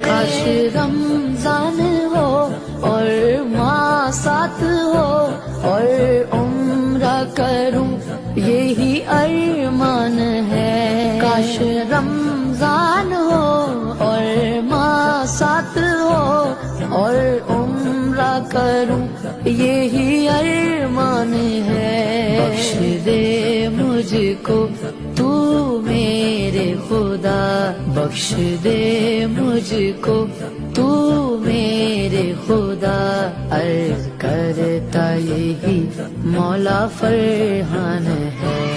काश रमजान हो और माँ साथ हो और उम्रा करूं यही अरमान है। काश रमजान हो और माँ साथ हो और उम्रा करूं यही अरमान है। बख्श दे मुझको तू मेरे खुदा, बख्श दे मुझको तू मेरे खुदा। अर्ज करता यही मौला फरहान है।